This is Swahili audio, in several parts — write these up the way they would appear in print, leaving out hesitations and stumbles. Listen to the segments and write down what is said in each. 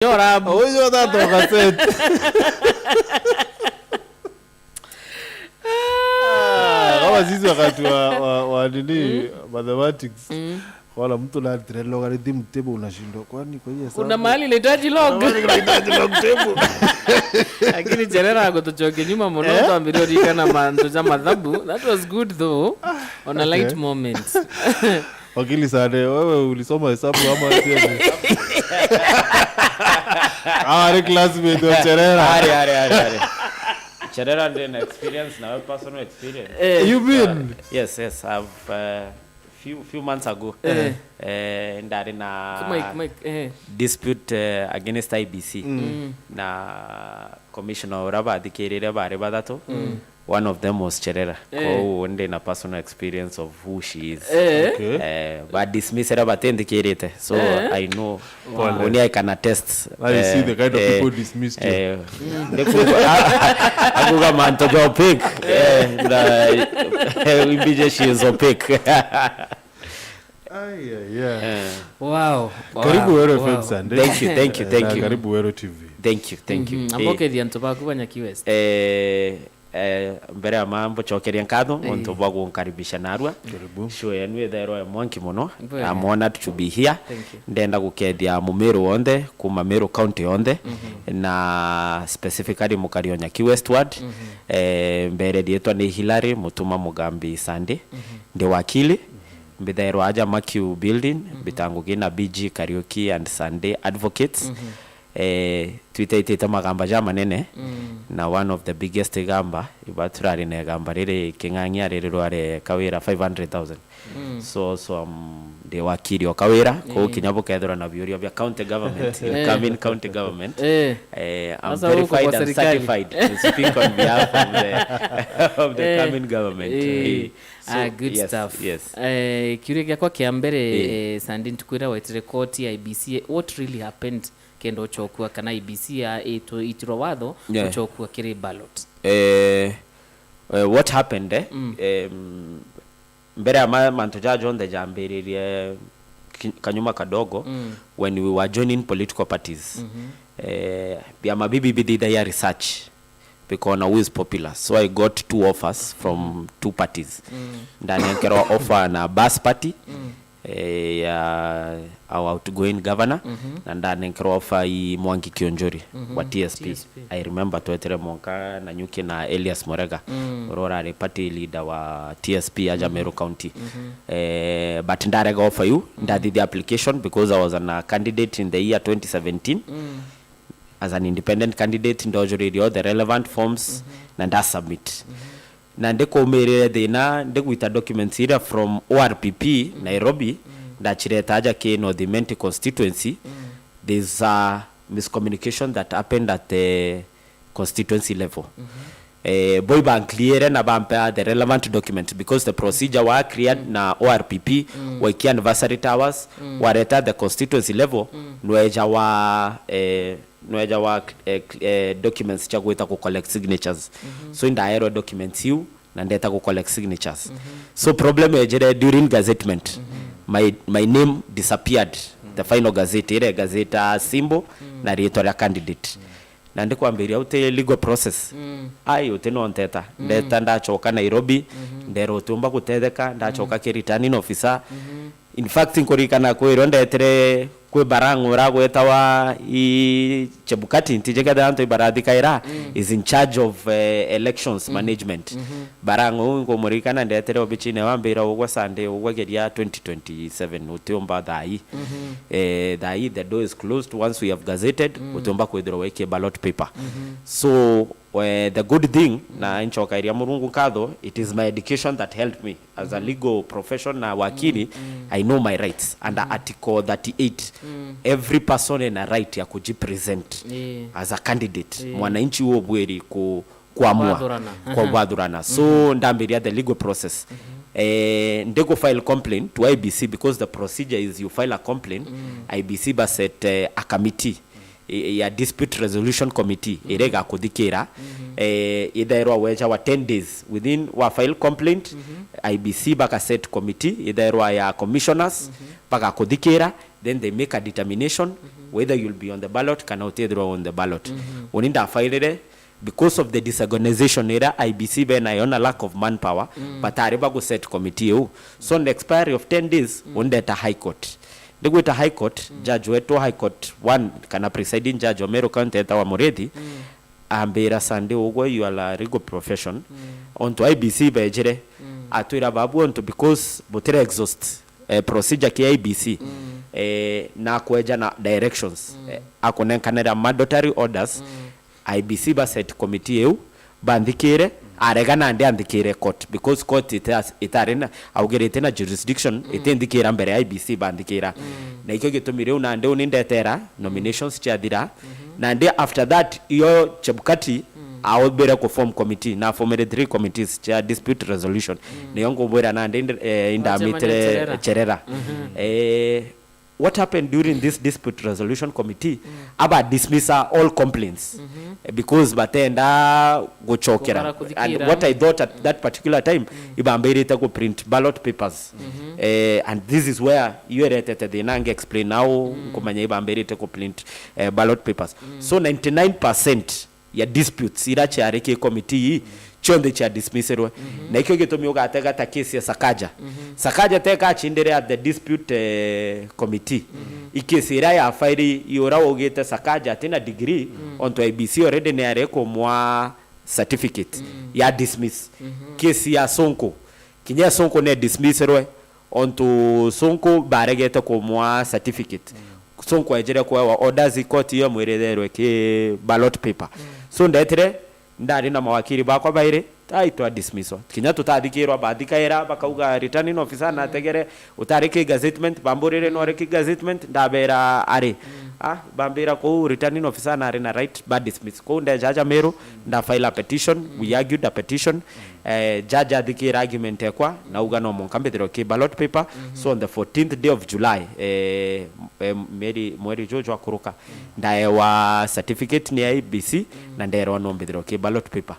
Llora. Oyo that cassette. Kama sisi wakati wa nini mathematics. Wala mtu na logarithm table unashindwa kwani kwa hiyo kuna mahali inahitaji log. Inahitaji log table. Lakini Cherera akotochoke nyuma monoto ambirio dikana mantoja madhabu. That was good though on a light moment. Wakili Sande, wewe ulisoma hesabu ama sio? Ari classmate wa Cherera. Ari. Cherera had an experience now, personal experience. You mean? Yes. I've few months ago. And that in a dispute against IBC. Na commissioner Uraba adikirira bare badato. One of them was Cherera. One day in a personal experience of who she is. Okay. But dismiss her about indicate. So I know only I can attest. I see the kind of people dismissed you. Aguga man to go pick. She is opaque. Wow. Karibu Wero FM Sunday. Thank you. Karibu Wero TV. Thank you. Amboke dianto ba kuba Nyaki West. Mbere ya mambo chokeria nkatho onto bwago nkaribisha narua show yenu ethero ya mwanki muno I'm honored to be here ndenda gukethia mumero wonde kuma Meru County yonde na specifically mukario Nyaki Westward mbere dietwa ni Hilary Mutuma Mugambi Sandi ndi wakili mbithero aja Mca building bitangu gina BG Karaoke and Sunday Advocates twitaitite magamba jama nene na one of the biggest gamba ibaturari ne gamba rire king'ang'ia rire rware kawira 500,000 so de wakiri wa kawira ko kinyabo kethora na biuria bya county government coming county government I'm verified and certified to speak on behalf of the coming government. Good stuff. Yes. Kiuria kwa kiambere Sandi ntukwira wetire court IBC what really happened kendo chokua kana IBC ya itiro watho chokua kiri ballot. What happened mbere ama mantoja John the jambiririe kanyuma kadogo when we were joining political parties bia mabibi bidida ya research because who is popular, so I got 2 offers from 2 parties ndani nkero offer na bus party our outgoing governor na ndani nkero offer I Mwangi Kionjori wa TSP. I remember twetere Monka na Nyuki na Elias Morega Aurora the party leader wa TSP aja Meru County. But ndarega offer you ndadi the application because I was a candidate in the year 2017 as an independent candidate ndojori all the relevant forms na nda submit na ndeko mere thina ndiguita documents ira from ORPP Nairobi ndachireta aja ke North Menti constituency. There's a miscommunication that happened at the constituency level. Boy bank clear na bampa the relevant documents because the procedure were created na ORPP wiki anniversary towers wareta the constituency level nweja wa documents cha kuita ku collect signatures so in the aero documents you na ndeta ku collect signatures so problem ejere during gazettement my name disappeared the final gazette ile gazeta symbol na retoria candidate na ndikwambiria ute legal process ai uteno nteta ndeta ndachoka Nairobi ndero tumba kutetheka ndachoka ki returning officer in fact nkorikana kwero ndetere kwe barango ragweta wa I Chebukati ntijega danto ibaradika ira is in charge of elections management barango ngo murikana ndetere obichine wambira ogwa Sunday ogwa geria 2027 utomba dai the door is closed once we have gazetted utomba kwedro weke ballot paper so the good thing na nchoka iria murungu kadho it is my education that helped me as a legal profession na wakili I know my rights under article 38 every person in a right ya kujipresent as a candidate mwananchi huo bweri kuamua kwa wadhurana so ndambiria the legal process ndego file complaint to IBC because the procedure is you file a complaint IBC baset a committee ya dispute resolution committee irega kuthikira ithairwa weja wa 10 days within wa file complaint IBC baka set committee ithairwa ya commissioners baka kuthikira then they make a determination whether you'll be on the ballot kana utethirwo on the ballot uninda failire because of the disorganization era IBC ben iona lack of manpower but areba go set committee so on the expiry of 10 days undeta high court ndegwita high court judge wetu high court one kana presiding judge Omero County eta Muriithi ambira Sandi ugwo you are a legal profession onto IBC bejere atwira babu onto because botire exhaust procedure ki IBC na kweja na directions akonenkanera mandatory orders IBC ba set committee eu bandikire aregana ndi andikire court because court itarena augerete na jurisdiction itendikira mbere IBC bandikira na ikyo gitumire una ndi unindetera nominations chathira na ndi after that iyo Chebukati awobera ko form committee na formere 3 committees cha dispute resolution ne yongo bwera na ndi indamitre cherera what happened during this dispute resolution committee about dismissal all complaints because batenda gochokera and what I thought at that particular time ibambere to print ballot papers and this is where you rated the nang explain now kumanya ibambere to print ballot papers so 99% ya disputes irache areke committee chonde cha dismissal na ikyo gitumi ugatega ta case ya Sakaja teka chindere at the dispute committee ikesira ya file yora ogete Sakaja tena degree onto IBC already ne areko mwa certificate ya dismiss case ya Sonko kinya Sonko ne dismissal onto Sonko baregete ko mwa certificate Sonko ejere kwa orders court yo mwerererwe ke ballot paper so ndetere ndari na mawakiri bakwa baire taitwa dismissal kinya tutadikirwa badikaira bakauga returning officer na tegere utareke gazettement bamborere no reke gazettement ndabera are bambira ko returning officer na are na right bad dismiss ko nda jaja Meru nda file a petition we argued a petition judge adikira argument ekwa na uga no monkambethero ke ballot paper so on the 14th day of July mweri Jojo akuruka ndaewa certificate ni IBC na ndero no mbethero ke ballot paper.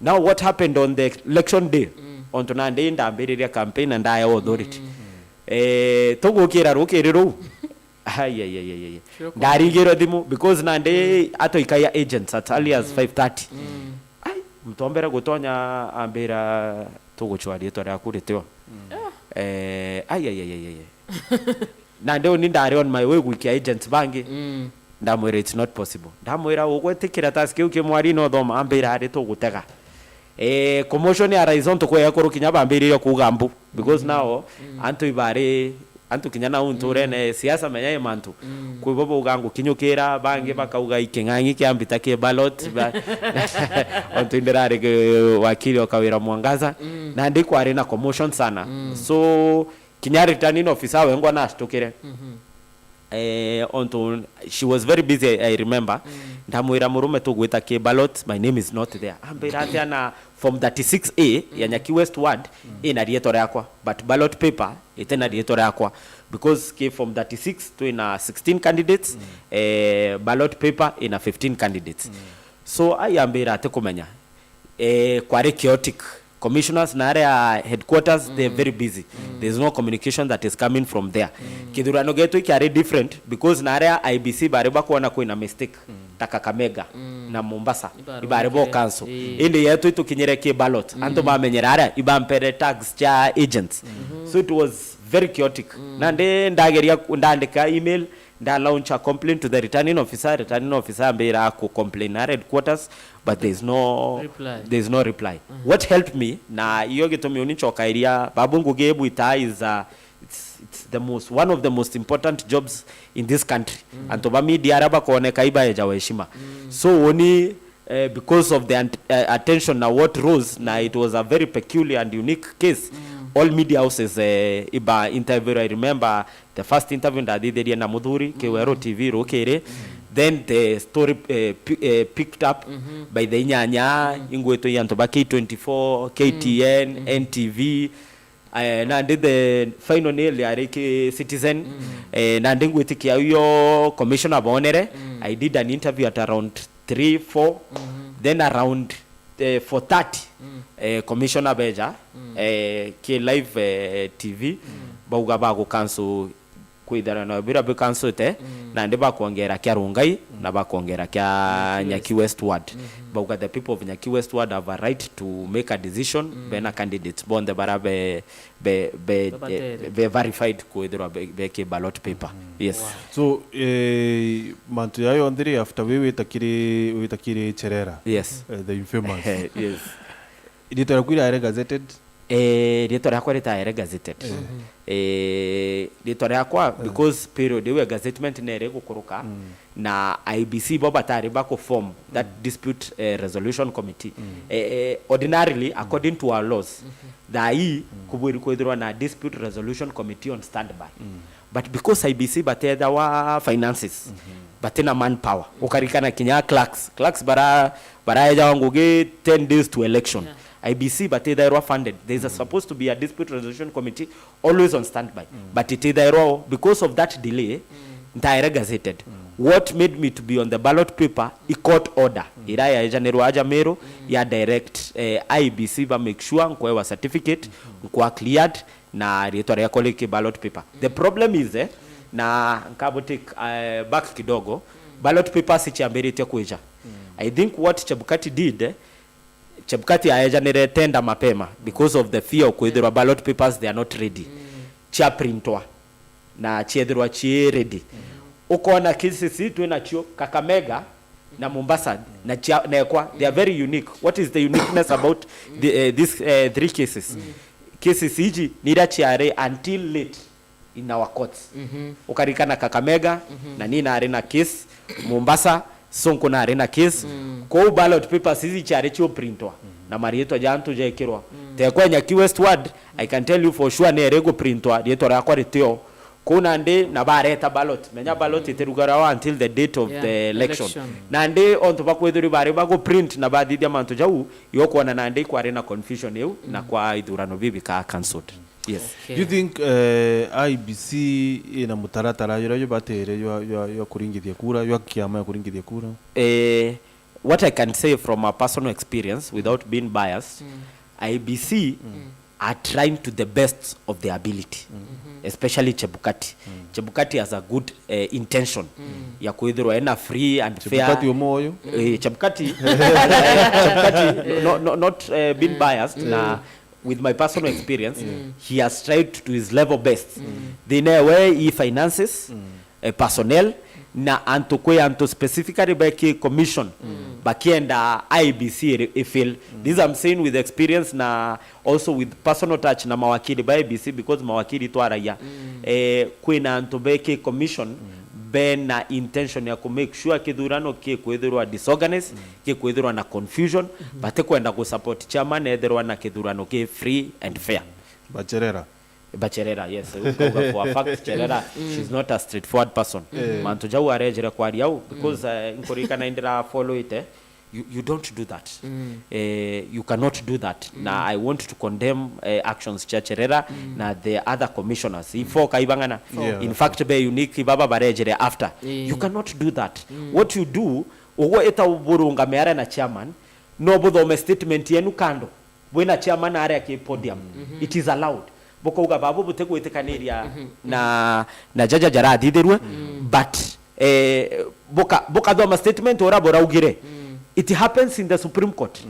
Now what happened on the election day on tonande ndambiriria campaign and I authority togo kira rokiriro ay ndarigero dimu because nande ato ikaya agents at early as 5:30 ay mtombera gutonya ambira togo chwali to rakurityo ay nande oni ndari on my way with agents bangi ndamwira it's not possible ndamwira ugwetikira task uke mwari no thoma ambira ari to gutega commotion ya raison to kwa yakoro kinyaba ambiri kugambu because now antu ibare antu kinyana unture ne siasa menyaye mantu kubobo ugangu kinyokera bange bakauga ikengangi kiambita ke ballot antu inderare wakili wakawira mwangaza na ndiko arena commotion sana so kinyari returning officer wengo na stokere onto she was very busy I remember ndamwira murume to gwita ke ballot my name is not there ambira tena from 36A ya Nyaki West Ward ina rieto yakwa but ballot paper itena rieto yakwa because ke from 36 to ina 16 candidates ballot paper ina 15 candidates so I ambira te kumenya kware chaotic commissioners na area headquarters they're very busy there's no communication that is coming from there kidurano geto ikare different because na area IBC bareba kuona ko ina mistake Kakamega na Mombasa ibarebo council inde yetu itukinyereke ballot anto bamenyera area ibampere tags cha agents so it was very chaotic nande ndageria ndandika email nda launch a complaint to the returning officer ambira ku complain at headquarters but there's no reply what helped me na iyo gitomi unichoka area babungu gebu ita is it's one of the most important jobs in this country and to media araba kuoneka iba ya heshima so oni because of the attention na what rose na it was a very peculiar and unique case all media houses iba interview I remember the first interview that I did na Mudhuri Kewero TV rokere then the story picked up by the Nyanya ingweto yanto ba K24 KTN NTV na did the final nail ya reke Citizen na ndingwetikia hiyo commissioner bonere I did an interview at around 3-4 then around 4:30 commissioner beja ke live TV bauga bago cancel kwithara na bira be council na ndiba kuongera kya Rungai na ba kuongera kya Nyaki Westward but the people of Nyaki Westward have a right to make a decision when a candidates born the bara be verified kwithara be ke ballot paper yes so mantu yayo ndiri after we takire Cherera yes the infamous yes Editor kwira ere gazetted editor yakwa ere gazetted editor yakwa because period we gazettement nere gukuruka na IBC boba tari bako form that dispute resolution committee ordinarily according to our laws dai kubwiri kwithirwa na dispute resolution committee on standby but because IBC bateda wa finances batena manpower ukarikana kinya clerks bara ya wangu ge 10 days to election IBC but they are funded. There is supposed to be a dispute resolution committee always on standby. But it is because of that delay, they gazetted. What made me to be on the ballot paper, a court order. Ira ya Janeiro Ajamero, ya direct IBC ba make sure nkwewa certificate, nkwa cleared na retoria koleke ballot paper. The problem is na nkabotik back kidogo, ballot paper si chiamberi kueja. I think what Chebukati did Chebukati ayajanire tenda mapema because of the fear kwithirwa ballot papers they are not ready chia printwa na chiethirwa chi ready ukona KCC twina chio Kakamega na Mombasa na nekwa they are very unique. What is the uniqueness about these three cases? KCC ji nira chiare until late in our courts ukarikana Kakamega na nina arena case Mombasa Sonko na arena case ko ballot papers hizi chare chio printwa na marieto jantu je kirwa te kwa Nyaki Westward I can tell you for sure ne rego printwa rieto yakwa retio kuna ndi na bareta ballot menya ballot iterugara until the date of the election na ndi onto bakwethuri bare bago print na badidi amantu jau yoko na ndi kwa arena confusion eu na kwa idurano bibi ka cancelled. Yes. Okay. Do you think IBC ina mutaratara yo batere yo kuringithia kura yo kiama yo kuringithia kura? What I can say from a personal experience without being biased, IBC are trying to the best of their ability. Especially Chebukati. Chebukati has a good intention ya kuithirwa ena free and fair. Chebukati omoyo. Chebukati not being biased na with my personal experience, he has tried to his level best. They know where he finances personnel na anto specifically by commission bakienda IBC feel. This I'm saying with experience na also with personal touch na mawakili by IBC because mawakili to araya kwena anto beke commission ben na intention ya make sure kidurano ke kwethirwa disorganized ke kwethirwa na confusion bate kwenda ku support chairman ethirwa na kidurano ke free and fair. Bacherera yes for a fact Cherera she's not a straightforward person manto jau arejere kwa yao because inkorika na indira follow it you don't do that you cannot do that na I want to condemn actions cha Cherera na the other commissioners ifo kaibangana in fact be unique baba barejere after you cannot do that what you do owo eta uburunga meara na chairman no bodome statement yenu kando bwena chairman area ke podium it is allowed boko uga babu butego itekaniria na jaja jara didherwe but boka do statement ora bora ugire it happens in the Supreme Court.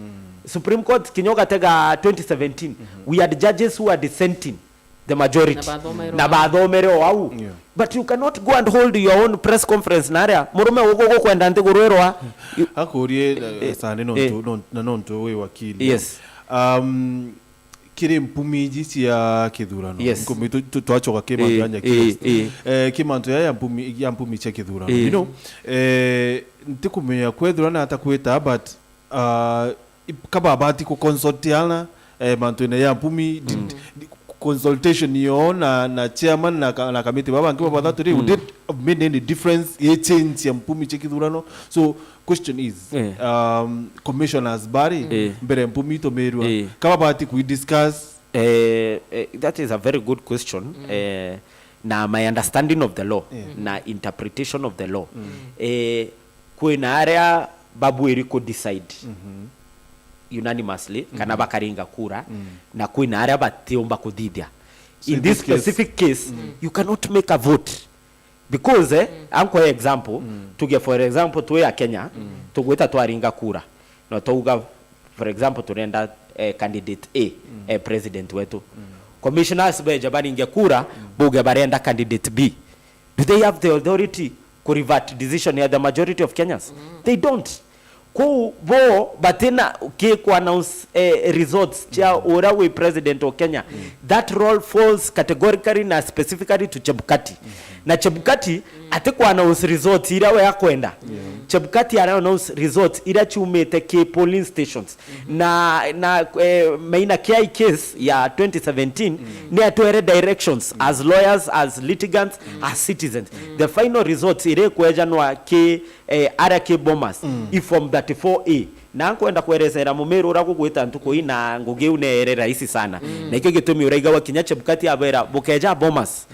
Supreme Court kinyoga tega 2017 we had judges who are dissenting the majority na bathomero wau but you cannot go and hold your own press conference na area murume ugo kwenda nti gurwerwa akorie sane nonto we wakili yes kire mpumi cia kithurano ngumi twachoka ke mantu anya ke mantu ya mpumi cia kithurano you know ndikumenya kwethurana atakweta but kababati ku consultiana mantu ne ya mpumi consultation yo na chairman na committee baba ngiba that today did made any difference ye change ya mpumi cia kithurano. So question is commissioners bari mbere mpumi to merwa kababati ku discuss that is a very good question. Na my understanding of the law na interpretation of the law kwena area babu eriko decide unanimously kana bakaringa kura na kwena area batiomba kuthithia in this specific case you cannot make a vote because anko example tuge for example tu ya Kenya tugweta twaringa kura no tuga for example turenda candidate A president wetu commissioners beja baringe kura buge barenda candidate B. Do they have the authority to revert decision ya the majority of Kenyans? They don't. Ko bo batena ke ku announce results cha orawe president of Kenya. That role falls categorically na specifically to Chebukati. Na Chebukati ate ku announce results ira we yakwenda. Chebukati announce results ira chumete ke polling stations. Na maina KI case ya 2017 ni atoere directions as lawyers, as litigants, as citizens. The final results ire kweja nwa ke RK bombers from 34A na kwenda kuelezera mumero ura kugwita ntuko ina nguge une rahisi sana na ikyo gitumi uraiga wa Kinya Chebukati abera bukeja bombers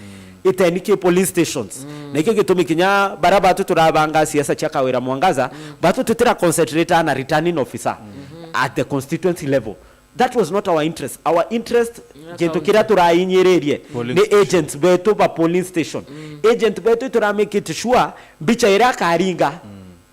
itenike police stations na ikyo gitumi Kinya baraba tu turabanga siasa Ciaca wera Mwangaza batu tutira concentrate na returning officer at the constituency level. That was not our interest. Our interest gento kira turainyererye ni agents beto ba police station. Agent beto tura make it sure bicha ira karinga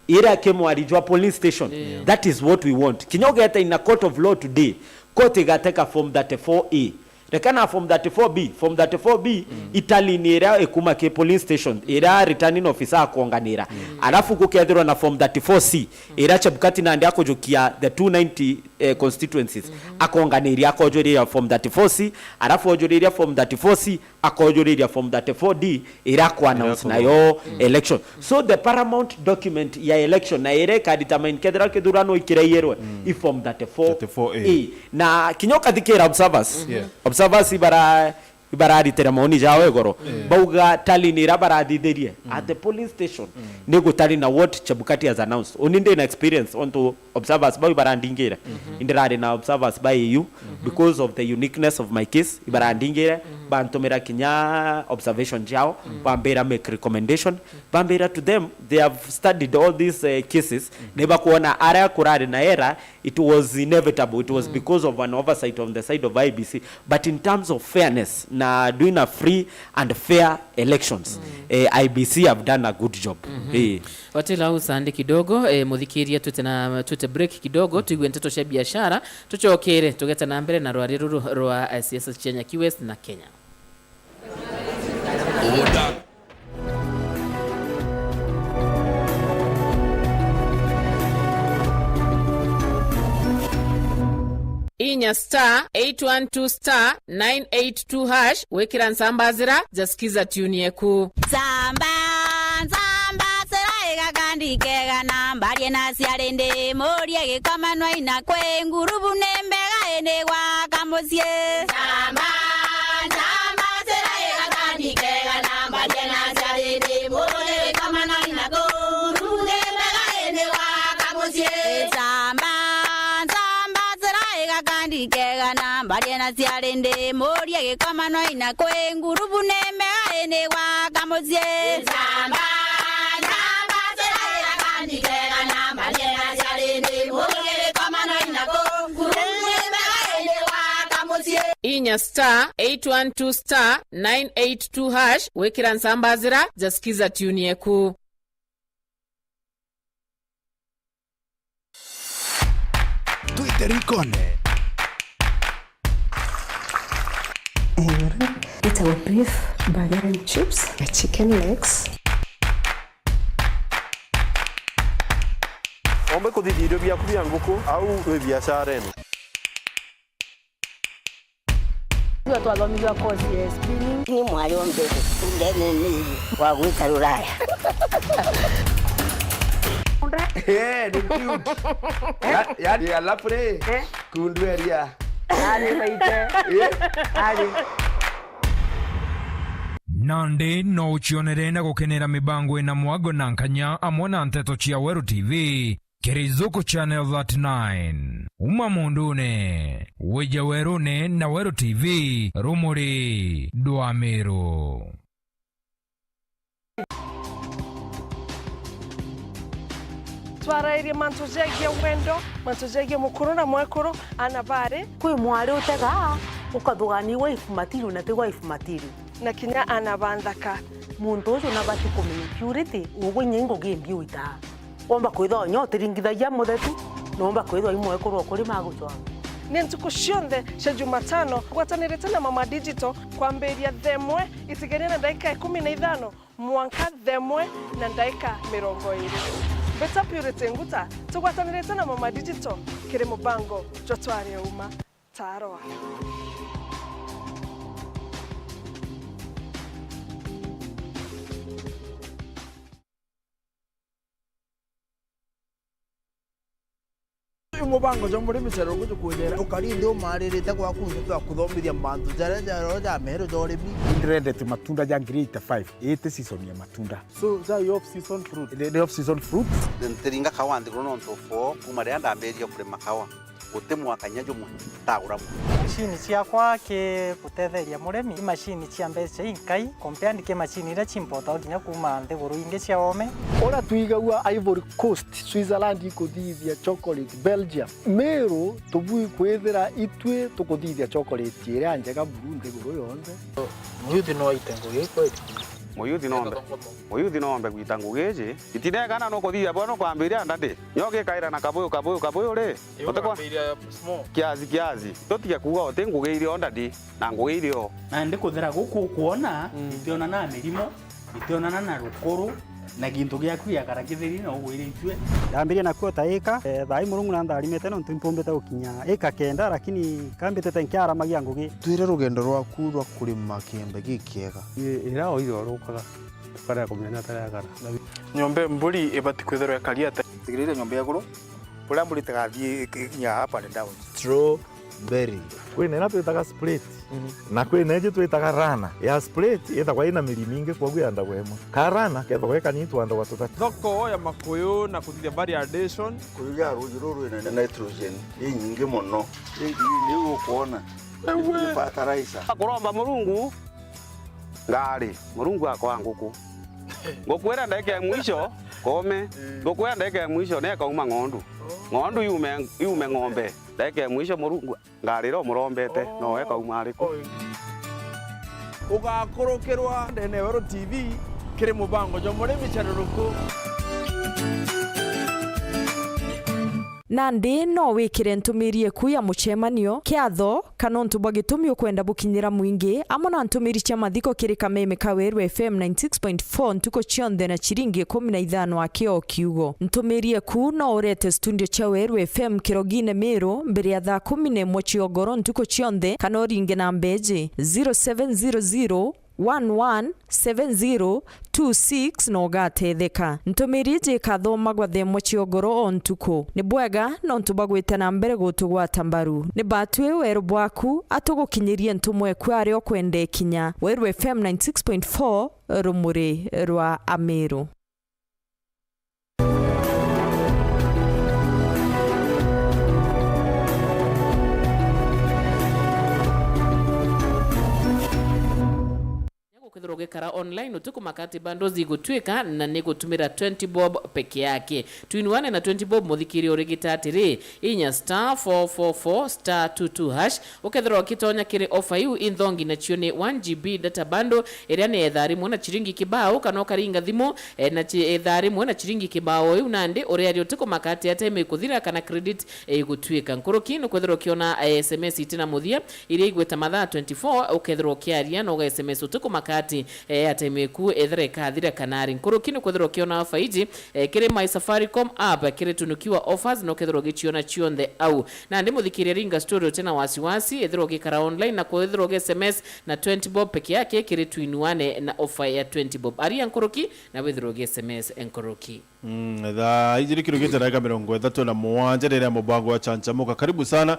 ira kemo alijwa police station. That is what we want. Kinyogeta in a court of law today. Court igateka from 34A. Rekana from 34B. From 34B Italy ni ira ekuma ke police station. Ira returning officer akuanganira. Alafu kukethirwa na from 34C. Ira Chebukati na ndiako jokia the 290 constituencies. Akuanganiria akojoria from 34C. Alafu ojoria from 34C. Akojoria from 34D. Ira ku announce na yo election. So the paramount document ya election na ire ka determine kedra kedurano ikireyerwe from 34A. Na kinyoka dikera observers. Observers ibara determine jawe goro. Bauga tali ni rabara diderie at the polling station. Nego tali na what Chebukati has announced. Oninde na experience onto observers ba ibara ndingera. Indirade na observers by you because of the uniqueness of my case. Ibara ndingera bantomera Kinya observation jao. Bambera make recommendation. Bambera to them they have studied all these cases. Neba kuona area kurade na era it was inevitable. It was because of an oversight on the side of IBC. But in terms of fairness na doing a free and fair elections IBC have done a good job. Watela usande kidogo muthikiria tute break kidogo tuigwe nteto cia biashara tuchokere tugeta na mbere na rwari ruru rwa siasa cia Nyaki West na Kenya. Inya star 812 star 982 hash wekira nsambazira jasikiza tune yeku Samba sera gandi kega namba riena siarende morie gikamanwa ina kwe ngurubu nembega ene wa kamosie Samba sera gandi kega namba riena siarende morie gikamanwa ina ngurubu nembega ene wa kamosie Samba sera gandi kega namba riena siarende morie gikamanwa ina kwe ngurubu nembega ene wa kamosie Samba Inya star 812 star 982 hash wekira nsambazira jasikiza tune yeku Tuiterikone It's our beef, burger and chips, chicken legs. Ombe kuthirio bia kubia nguku au we biashara eno. Ndio twathomithia course ya spinning. Ni mwari ombe ndene ni wa gwika ruraya. ni cute. Ya lapre. Kundueria. Ali baite. Ali. Nandi no uchionerenda gukenera mibango ina mwago na nkanya amona nteto chia Weru TV Kirizuku Channel 39 Uma mundune Weja Werune na Weru TV Rumuri Duamiru Twarairie mantu jegie wendo, mantu jegie mukuru na mwekuru anabare Kwi mwari utega ukathugani wife material na ti wife material. na Kinya anabanthaka muntu ucio na bati kumenya purity ugwenyengo gimbi uita omba kwitho nyotiringithagia muthetu nomba kwitho imwe kurwo kuri magucwa ni ntuku cionthe cia Jumatano gwatanirite na Mama Digital kwambiria themwe itigania na dakika 15 mwanka themwe na dakika 20 Beta Purity nguta tugwatanirite na Mama Digital kiri mubango jotwari uma taroa mubango jo muri micero gujo kunyera ukarinde umaririte kwa kundu twa kuthomithia mantu jara ja mero jore mi trended matunda ja grade 5 ete season ya matunda so za off season fruit the off season fruit nteringa kawa ndikuno ntofo kumare andamberia kure makawa utemwa kanyajo mu tagura machine ciakwa ke gutetheria muremi machine cia mbeca inkai compare ke machine ira chimpota kinya kuma nthiguru inge cia ome ora tuigawa Ivory Coast Switzerland ikuthithia chocolate Belgium Meru tubui kwethera itwe tukuthithia chocolate ira njega buru nthiguru yonde muyuthi no itengo giko muyuthi nombe gwita ngugeje itinegana no kuthia bono kwambiria ndande nyoge kaira na kabuyu ri utekwa kiazi totia kuga ote ngugeire ondadi na ngugeire o na ndi kuthira guku kuona ndiona na mirimo ndiona na rukuru na gintu giaku ya karakithiri no gwire itwe ndambiria na kuota eka thai murungu na ndarimete no ntimpombete gukinya eka kenda lakini kambite tenkiara magia ngugi twire rugendo rwaku rwa kurima kiembe gikiega ira o iro rukaga tukara kumenya tarakara nyombe mburi ibati kwithero kariata tigirire nyombe yaguru pula mburi tagathie kinya hapa ni down strawberry kwina na twitaga split na kwina je twitaga rana ya split ithagwa ina miri mingi kwa gwenda gwemwe karana ketho gweka ni twanda gwa tutatu thoko ya makuyu na kuthia variation kuya rujuru ina nitrogen nyingi muno ni ukuona fertilizer kuromba murungu ngari murungu akwa nguku ngokwera ndeke mwisho kome ngokwera ndeke mwisho ne kauma ng'ondu yume ng'ombe ndeke mwisho murungu ngariro murombete no weka umariku ugakurukirwa ndene Wero TV kiri mubango jo muri micharuruku nandi no wikire ntumirie kuya muchemanio kiatho kana ntubwa gitumio kwenda bukinyira mwingi amona ntumiri cia mathiko kiri kameme ka Weru FM 96.4 ntuko chionde na chiringi 15 akio kiugo ntumirie ku no urete studio cha Weru FM kirogine Meru mbere ya thaa 11 chiogoro ntuko chionde kana oringe na mbeji 0700 117026 no gatetheka ntumirije kathoma gwa themo chiogoro ontuko ni bwega no ntubagwite na mbere gutugwata mbaru ni batwe Weru bwaku atugukinyirie ntumwe kwari okwende kinya Weru FM 96.4 rumuri rwa Ameru kwithirwo gikara online utuku makati bando zigutwika na nigutumira 20 bob peke yake tuinuane na 20 bob muthikiri urigita atiri inya *444 *22# ukethirwo kitonya kiri offer yu inthongi na chione 1GB data bando iria ni ethari mwana chiringi kibao kana karinga thimu na ethari mwana chiringi kibao yu nandi uria ri utuku makati ateme kuthira kana credit igutwika nkurukino kwethirwo kiona SMS itina muthia iria igweta mathaa 24 ukethirwo kiaria no ga SMS utuku makati atemeku ethere kathira kanari nkurukino kwethero kiona offer iji kire my Safaricom app kire tunukiwa offers no kethero gichiona chionde au na ndi muthikiria ringa studio tena wasiwasi ethero gikara online na kwethero SMS na 20 bob peke yake kire tuinuane na offer ya 20 bob aria nkuruki na wethero SMS nkuruki tha ijiri kirugite ndagika 37 rĩrĩa mũbango wa chanchamuka karibu sana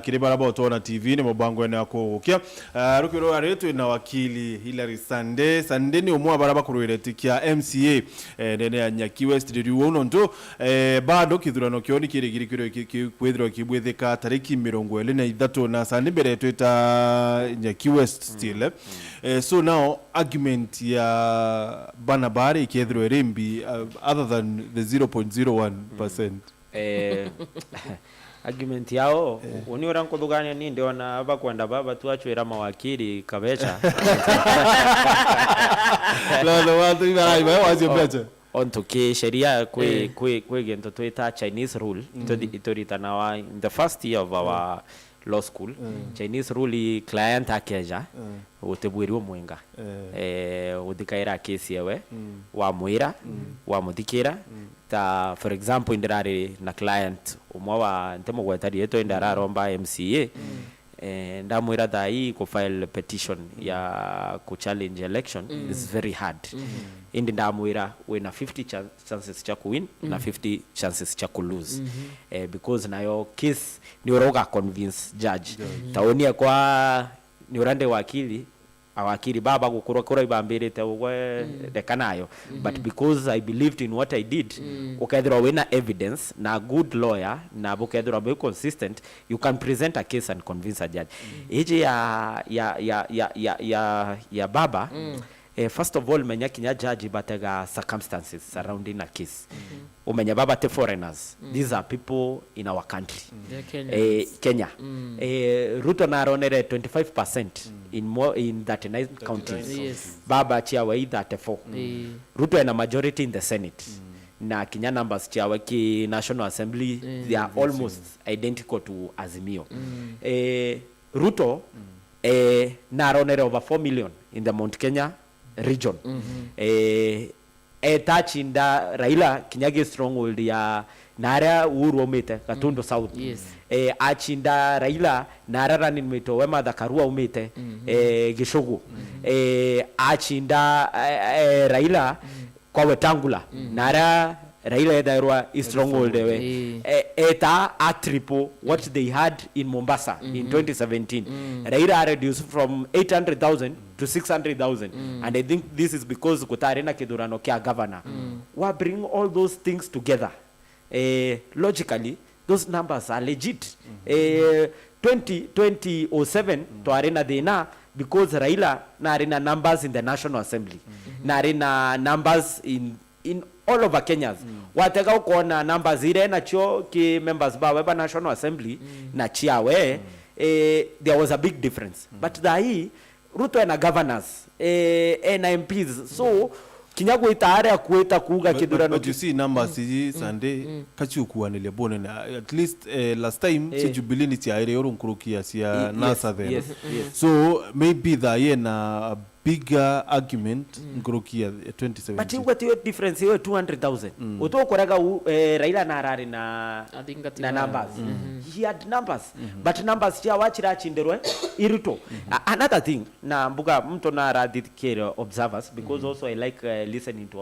kiri baraba utona TV ni mũbango ene akugukia rukiro aretu na wakili Hilary Sande ni umwa baraba kuruireti kia MCA nene ya Nyaki West riu uno ndo bado kithurano kioni kiri kwethirwo kibwetheka tariki 23 na Sande mbere twita Nyaki West still so now argument ya banabari ikethirwo rimbi other than the 0.01%. argument yao uniora nkudugania ni ndio na bakwenda baba tuachwira mawakili kabecha no watu ibara iba wazio becha onto ke sheria kwe gento twita Chinese rule itoritana wa in the first year of our law school Chinese rule client akeja utebwirwo mwenga udikaira kesi yewe wa mwira wa muthikira ta for example indirari na client umwe wa ntemo gwetari yeto indararomba MCA ndamwira dai ko file petition ya ku challenge election is very hard indi ndamwira we na 50 chances cha ku win na 50 chances cha ku lose because nayo case ni uroga convince judge taonia kwa ni urande wakili awakiri baba gukura ibambirite ugwe dekanayo but because I believed in what I did ukethira wina evidence na good lawyer na bukethira be consistent you can present a case and convince a judge eje ya baba first of all menya kinya judge batega circumstances surrounding a case umenya baba te foreigners these are people in our country Kenya Ruto na ronere 25% in 39 counties baba chiawa 34 Ruto ina majority in the Senate na Kenya numbers chiawa ki National Assembly they are almost identical to Azimio Ruto na ronere over 4 million in the Mount Kenya region etachinda Raila Kinyage stronghold ya nara Uhuru umite Gatundu South achinda Raila nara running mate Wema Dhakarua umite Gishugu achinda Raila kwa Wetangula nara Raila edairwa stronghold eta atriple what they had in Mombasa in 2017 Raila reduced from 800,000 to 600,000 and I think this is because kutarena kidurano kia governor we bring all those things together logically those numbers are legit 2007 to arena dena because Raila na arena numbers in the National Assembly na arena numbers in all over Kenya wateka ukona numbers ile na cho ki members ba weba National Assembly na chiawe there was a big difference but dahi Ruto na governors na MPs so kinyago itaare kueta kuga kidurano but you see numbers Sunday kachi ukuanile bone na at least last time che Jubilee ni tiaire yoro nkurukia sia NASA there so maybe that na bigger argument nkurukia 2017 but what your difference is 200,000 utokoraga Raila na arari na numbers he had numbers but numbers cha wachira chinderwe irito another thing na mbuga mto na radicate observers because also I like listening to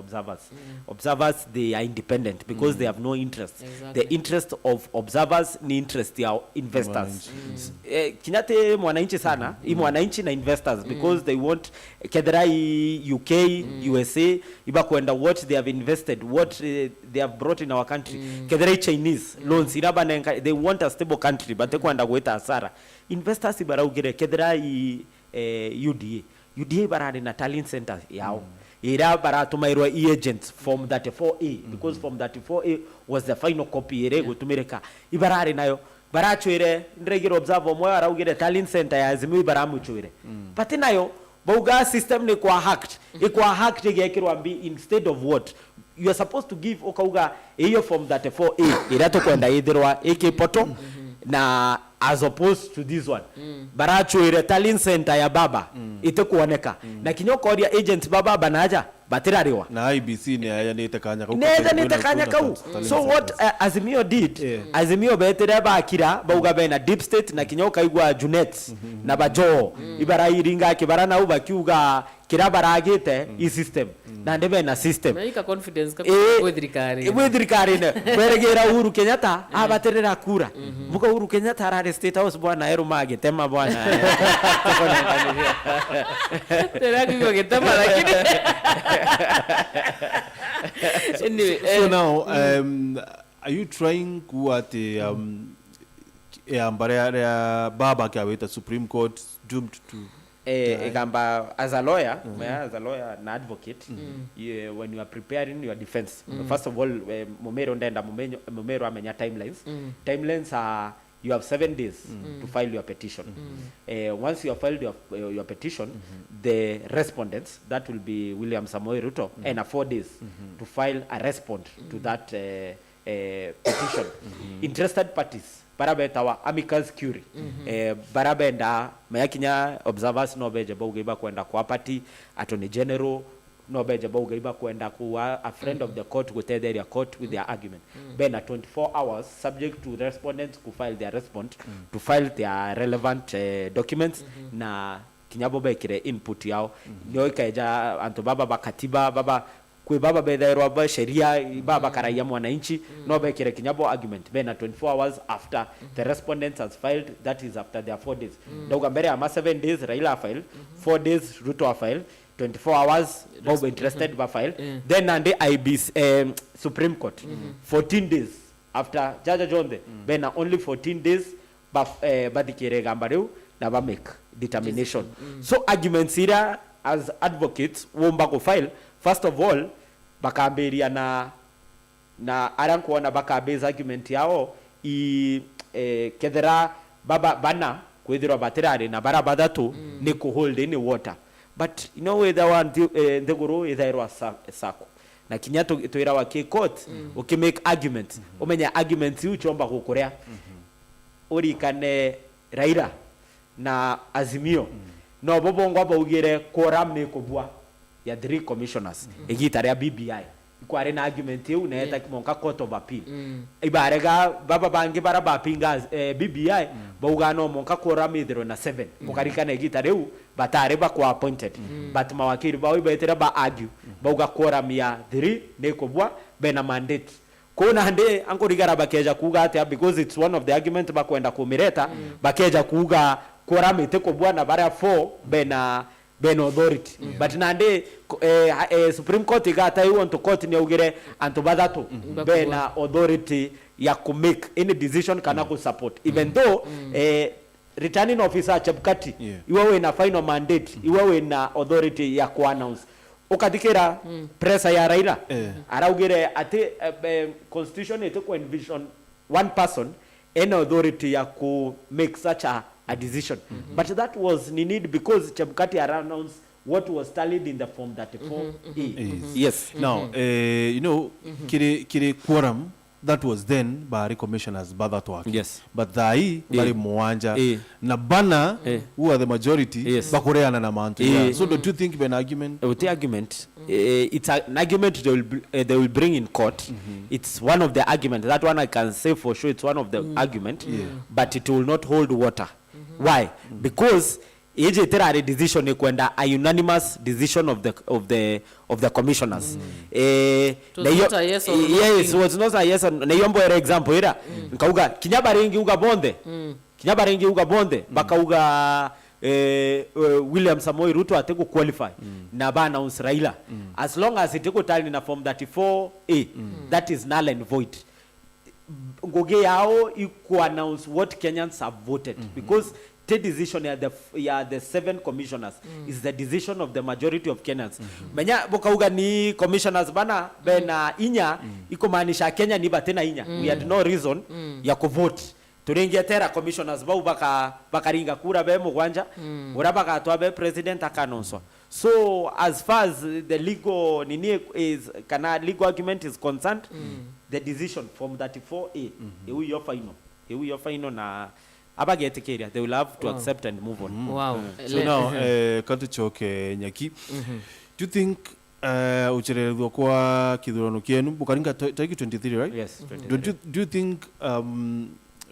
observers they are independent because they have no interest the interest of observers ni interest ya investors kinyate mwananchi sana mwananchi na investors because they want Kedrai UK USA iba kwenda what they have invested what they have brought in our country Kedrai Chinese loans iraba they want a stable country but they kwenda kueta hasara investors ibara ugire Kedrai UDA barani na talent center yao ira bara tumairwa agents form 34A because form 34A was the final copy ere gutumireka ibarari nayo barachwire ndregiro observe mwe araugire talent center ya Azimio baramuchwire pati nayo bauga system ni kwa hacked igekirwa mbi instead of what you are supposed to give okauga hiyo form 34A irato kwenda ithirwa ikipoto na as opposed to this one barachwire talent center ya baba itakuoneka na kinyokoria agent baba banaja batirariwa na IBC ni ayanite kanya kau so what Azimio did Azimio betere bakira bauga bena deep state na kinyoka igwa Junet na bajo ibara iringa kibara na ubakiuga kirabaragite i system na ndebe na system maika confidence kwethirikari ne beregera Uhuru Kenyatta abaterera kura muko Uhuru Kenyatta arare state house bwana erumage tema bwana tena kigo getama lakini anyway, so now are you trying kuate ambare baba kaweta Supreme Court doomed to Egamba as a lawyer, as a lawyer and advocate, when you are preparing your defense, first of all, Momero ndenda Momero amenya timelines. Timelines are you have 7 days to file your petition. Once you have filed your petition, the respondents, that will be William Samoei Ruto, and 4 days to file a response to that petition. Interested parties, barabeta wa amicus curiae, barabenda mayakinya observers no beje baugiba kwenda kwa party attorney general no beje baugiba kwenda kuwa a friend of the court with their court with their argument. Then 24 hours subject to respondents to file their response, to file their relevant documents na kinyabo bekire input yao ndio ikaja anto baba bakatiba baba kwe baba bedhairwa ba sheria baba karaia mwananchi no bekire kinyabo argument bena 24 hours after the respondent has filed, that is after their 4 days. Ndoga mbere ama 7 days Raila file, 4 days Ruto file, 24 hours Bob interested ba file, then and the IBC Supreme Court 14 days after Jaja Jonde bena only 14 days badikire gambareu na ba make determination. So arguments here as advocates womba ko file. First of all, bakaberia na arankuona bakabeza argument yao kedera baba bana kwethirwa baterare na barabadatu ni ku hold any water. But you know whether one ndeguru ithairwa sako na kinyato toira wa court ukimake argument umenya argument yu chomba kukurea urikane Raila na Azimio no bobongo baugire quorum ni kubwa ya 3 commissioners egitare ya BBI ikware na argument yu na eta kimonka court of appeal ibarega baba bangi baraba pinga BBI bauga no monka quorum ithero na 7 mukarikana egitare yu batare ba kwa appointed but mawakiri bawe betera ba argue bauga quorum ya 3 ne kubwa bena mandate kona hande anko rigara bakeja kuga ate because it's one of the argument bakwenda kumireta bakeja kuga quorum iteko bwana bara 4 bena authority but nande Supreme Court igata you want to court ni ugire antobadato bena authority ya ku make any decision kana ku support even though returning officer Chebukati iwewe na final mandate iwewe na authority ya ku announce ukadikira pressure ya Raila araugire ate constitution iteko envision one person any authority ya ku make such a decision but that was needed because Chebukati announced what was tallied in the form 34A. Yes. Now, you know, kiri quorum that was then by commissioners Badatwaki. Yes. But dai bari Mwanja na bana who are the majority bakoreana na mantu. So don't you think an argument? With the argument, it's an argument they will bring in court. It's one of the arguments. That one I can say for sure. It's one of the argument, but it will not hold water. Why? Because a decision kwenda a unanimous decision of the commissioners. It was not a yes or no. Yes, it was not a yes or no. Na yombo era example ira nkauga kinyabarengi uga bonde. Kinyabarengi uga bonde bakauga William Samoei Ruto ateko qualify na ba announce Raila. As long as it tali na form 34A, that is null and void. Ngoge yao iku announce what Kenyans have voted because the decision the 7 commissioners is the decision of the majority of Kenyans. Menya bokauga ni commissioners bana bena inya iko maanisha Kenya ni batena inya. We had no reason ya kuvote. Turingia tera commissioners bau bakaringa kura be mugwanja urabaka atwabe president akanonswa. So as far as the legal legal argument is concerned, the decision from 34A your final na abagetekeria they will have to accept and move on. Wow. So now Kantuchoke Nyaki, do you think uchererwa kwa kidhurano kienu bukaringa tariki 23, right? Yes, 23. Do you think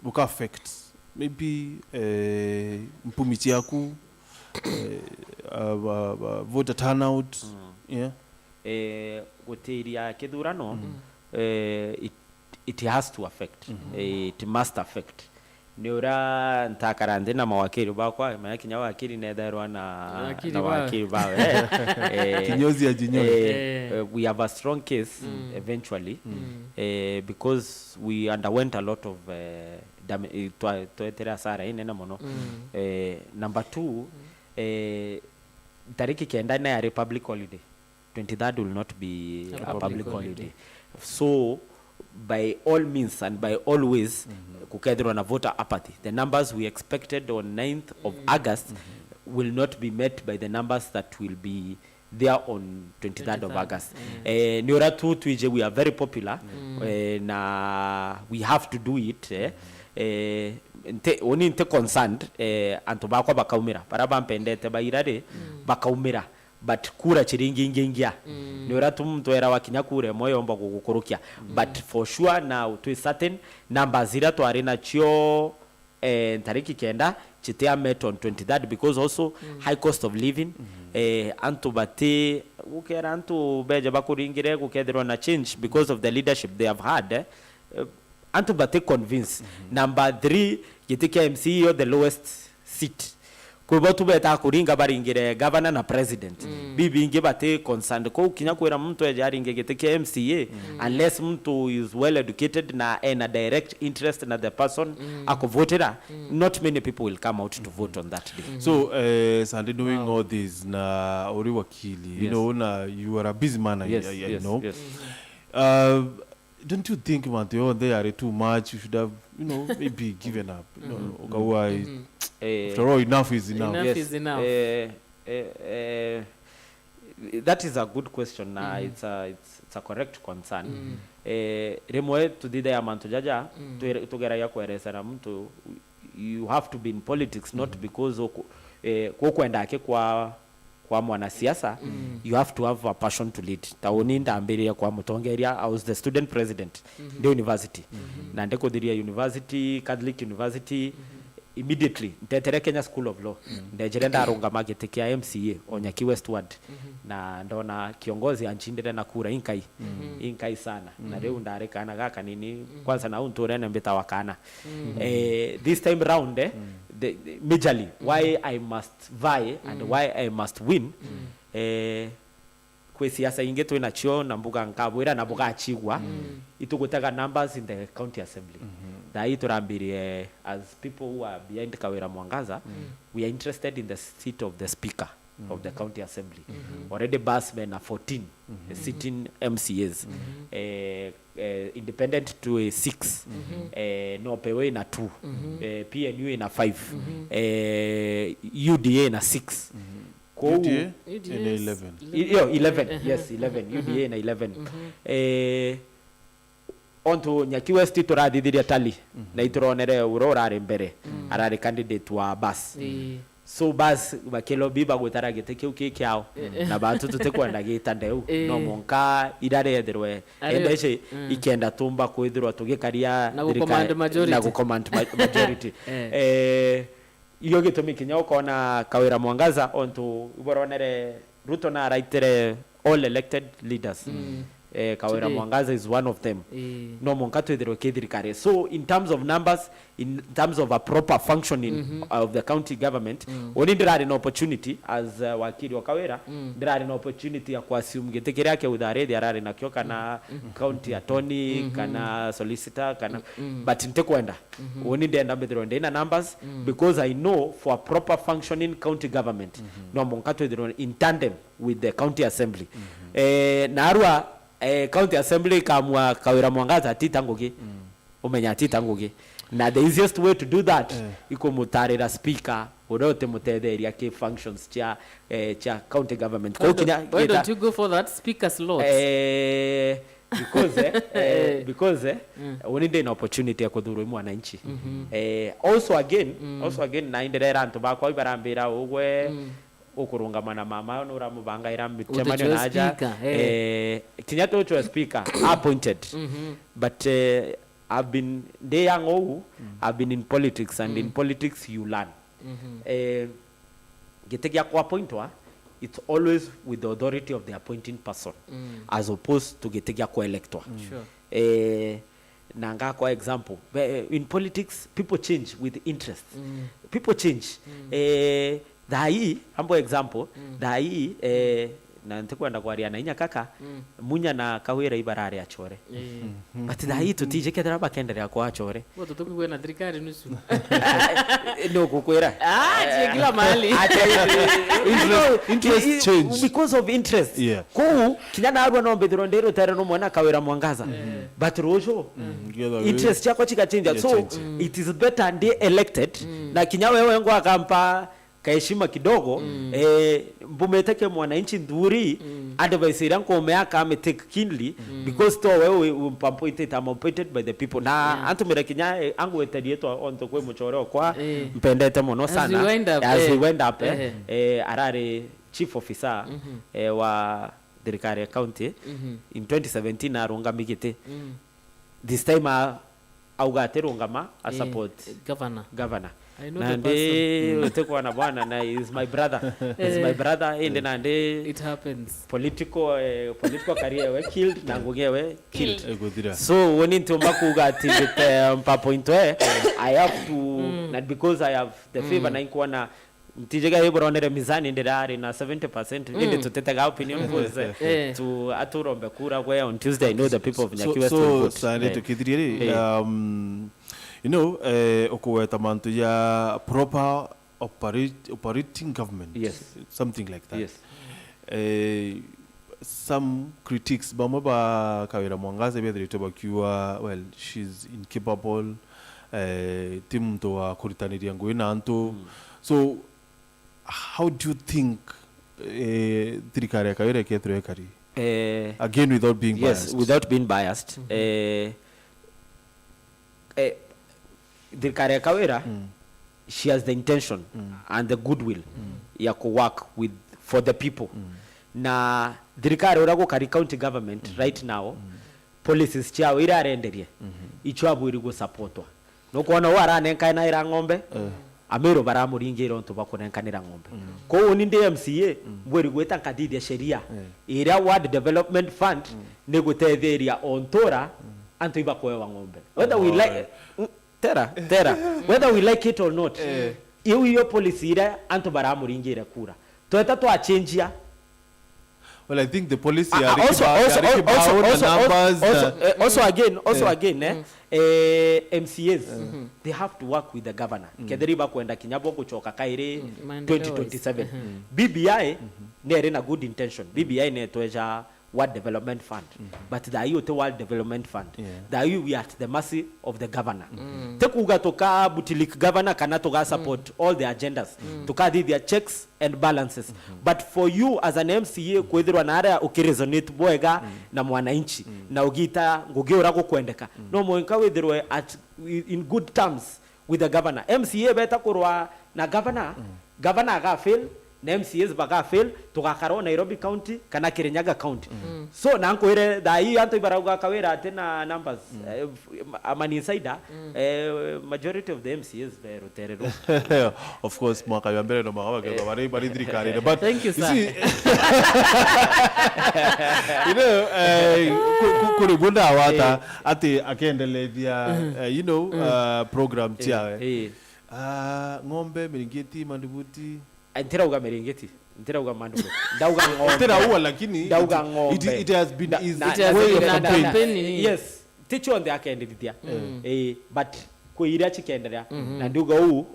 buka affect maybe mpumi chiaku voter turnout? Uteria kidhurano it has to affect. It must affect. Niura ntakarande na mawakili bakwa maana kinya wakili netherwa na wakili bawe kinyozi ya jinyozi. We have a strong case eventually because we underwent a lot of toetera sara ine na mono. Number 2 tariki kenda na republic holiday, 23rd will not be a public holiday. So by all means and by all ways, kukethirwa na voter apathy. The numbers we expected on 9th of August will not be met by the numbers that will be there on 23rd of August. Ni ora tu tuije, we are very popular, na we have to do it. Oni nte concerned anto bakwa bakaumira para bampendete bairare bakaumira, but kura chiringi ingia ni ora tu mtu era wakinya kure moyo omba gukurukia, but for sure now to a certain numbers zira to arena chio tariki kenda chitea met on 23rd, because also high cost of living, anto bate ukera anto beje bakuringire kukethirwa na change because of the leadership they have had, anto bate convince. Number 3 gitike MCO the lowest seat, kuba tubeta kuringa baringire governor na president, bibi inge bate concerned ko kinya kwera mtu ejaringe gitike MCA unless mtu is well educated na a direct interest na the person akovotera, not many people will come out to vote on that day. So Sandi, doing all this na ori wakili, you know, na you are a busy man, I know. Don't you think, man, they are too much? You should have, you know, maybe given up. You know, after all, enough is enough. Enough is enough. That is a good question. It's a correct concern. Remwe tudide ya manto jaja tugera ya kueleza na mtu, you have to be in politics not because kwenda ke kwa mwanasiasa, you have to have a passion to lead. Taoni ndambere kwa mutongeria, I was the student president the university, na ndeko diria university, Catholic University. Immediately ntetere Kenya School of Law, ndejerenda arunga magete kia MCA Onyaki Westward, na ndona kiongozi anchindire na kura inkai sana, na leo ndarekana gaka nini kwanza na unture na mbeta wakana. This time round majorly why I must vie and why I must win, kwe siasa ingeto ina chio na mbuga nkabwera na mbuga achigwa itugutaga numbers in the county assembly. Dai turambiri as people who are behind Kawira Mwangaza, we are interested in the seat of the speaker of the county assembly. Already Basmen are 14 sitting MCAs, independent to a 6, no pewe na 2, PNU in a 5, UDA in a 6. UDA in 11. 11, yes, 11. UDA in 11. Onto Nyaki West turadithiria tali na ituronere urora ari mbere arari candidate wa Bas. So Bas bakelo biba gutara gite kiu kiao na bantu tutekwenda gitandeu no monka irare etherwe endece ikenda tumba kwithirwa tugikaria na command majority iyo gitumi kinya ukona Kawira Mwangaza onto uboronere Ruto na raitere all elected leaders. Kawira Mwangaza is one of them. No monkato edero kedirikare. So in terms of numbers, in terms of a proper functioning of the county government, oni ndirari an opportunity as wakili wa Kawira, ndirari an opportunity ya kuassume getekere yake udare diarari na kyo kana county attorney kana solicitor kana but ntekwenda. Oni ndenda bedero ndena numbers because I know for a proper functioning county government, no monkato edero in tandem with the county assembly. Narua county assembly kamwa Kawira Mwangaza titangugi umenya titangugi na the easiest way to do that iko mutarira speaker urote mutetheria ke functions cha county government. Why don't you go for that speaker slot? Because we need an opportunity ya kudhuru mwananchi. Also again na inderera antu bakwa ibarambira ugwe ukurungamana mama no ramubanga ira mitemano naja kinyato cho speaker appointed but I've been I've been in politics and in politics you learn getekia kwa appointwa it's always with the authority of the appointing person as opposed to getekia kwa elector. Nanga kwa example in politics people change with interest. People change dai ambo example dai na ntikwenda kwaria na inya kaka munya na kawira ibarare achore but da hii tutije kethera bakenderea kwa achore Boto tukwe na thirikari nusu. no kukwera Je kila mahali. Interest change. Because of interest. Yeah. Ku kinyana arwa no mbithiro ndero tere no mwana kawira mwangaza. But rojo interest yako chika change. So it is better ndi elected na kinya wewe ngo akampa kaheshima kidogo mbumeteke mwananchi nduri advice yangu umeaka ame take keenly because to wewe umpappointed appointed by the people na antumira kinya angu etadieto onto kwe muchoro kwa mpendete mono sana as we went up arare chief officer wa thirikari county in 2017 arunga migite this time augate rungama a support governor I know the person. Nande tekwa na bwana na is my brother. Is my brother and nande it happens. Political career we killed na ngugewe killed. So when into makuga tibit point I have to not because I have the favor na inkuwa na mtijega yebora onere mizani ndirari na 70% inde tutetega opinion voice to aturombe kura where on Tuesday I know the people of Nyaki West will vote. So sane tukidiri you know okuweta mantu ya proper operating government. Yes, something like that. Yes. Some critics ba kawira mwangaza bedrito bakiwa well she's incapable timu to wa kuritaniria nguina anto. So how do you think thirikari kawira ketro ekari again without being biased? Yes, without being biased. Thirikari kawira she has the intention and the goodwill ya ku work with for the people na thirikari urago kari county government right now policies chao ira renderie icho abwiri go supportwa no kuona waranenka na ira ng'ombe amero baramuringiro ntu bakunenkanira ng'ombe ko woni ndi MCA bwiri gweta kadithia sheria ira ward development fund ne gutetheria ontora antu ibakwewa ng'ombe whether we like tera whether we like it or not iyo policy ira antu baramuringira kura toeta to achange. Well, I think the policy also again MCAs they have to work with the governor kederiba kwenda kinyabo kuchoka kaire 2027 BBI nere na good intention BBI ne toja World Development Fund but the IoT World Development Fund the we are at the mercy of the governor tekuga toka butilik governor kana toga support all the agendas toka their checks and balances but for you as an MCA kwethirwa na area ukiresonate bwega na mwananchi na ugita ngugeura gukwendeka no mwenka wethirwe at in good terms with the governor MCA beta kurwa na governor aga fail na MCAs baga fail tukakaro Nairobi County kana Kirinyaga County so nanko ire da hii anto ibarauga kawera tena numbers amani insider majority of the MCAs vero terero of course mwaka ya mbele no makawa kwa bari thirikari but thank you sir. You know kuri bunda wata ati akendelethia you know program tia ng'ombe miringeti mandubuti Ntira uga merengeti ntira uga mandugo ndauga ng'ombe ntira uwa lakini ndauga ng'ombe it has been way of campaign. Yes ticho ndi akendithia but kuira chikenderea na nduga huu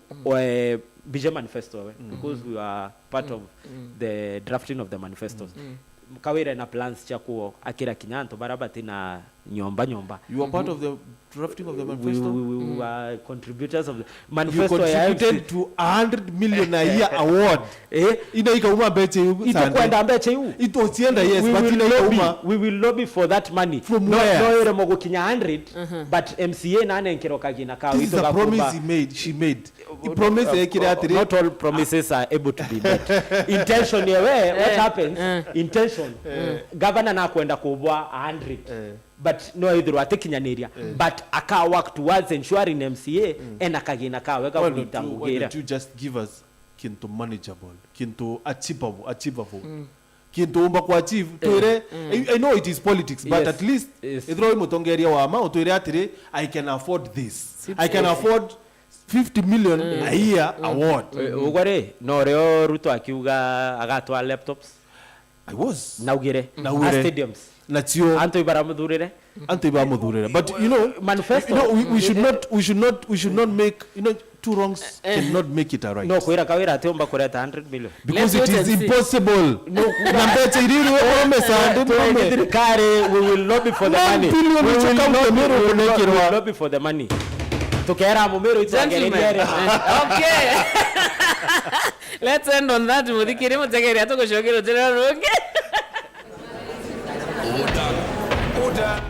Bija manifesto because we are part of the drafting of the manifestos kawira na plans cha kuo akira kinyanto barabati na nyomba you are part of the drafting of the manifesto. We are contributors of the manifesto. You contributed to 100 million a year award ina ikauma beche yu itakwenda beche yu itosienda yes but ina ikauma we will lobby for that money from where no ere mogo kinya 100 but MCA na nenkero kagina ka this is the promise she made he promised ekire not all promises are able to be met intention yewe what happens intention governor na kwenda kubwa 100 but no either atekinyaneria but aka work towards ensuring MCA and akagina ka weka kuitangugira you just give us kinto manageable kinto achievable kinto umba ku achieve toire I know it is politics but at least ithro imutongeria wa ma toire atire I can afford this I can afford 50 million a year award ugore no reo Ruto akiuga agatwa laptops I was. Naugire. Naugire. Stadiums. Natio. Anto ibaramuthurire. Anto ibaramuthurire. But you know, manifesto. You know, we should not make, you know, two wrongs cannot make it a right. No, kuira kawira atiomba kureta 100 million. Because it is impossible. No, nambeche iriri we will lobby for the money. We will lobby for the money. Tukera mumero Gentlemen. Okay. Let's end on that. Muthikiri mutegeria tugucokera general. Okay. Order.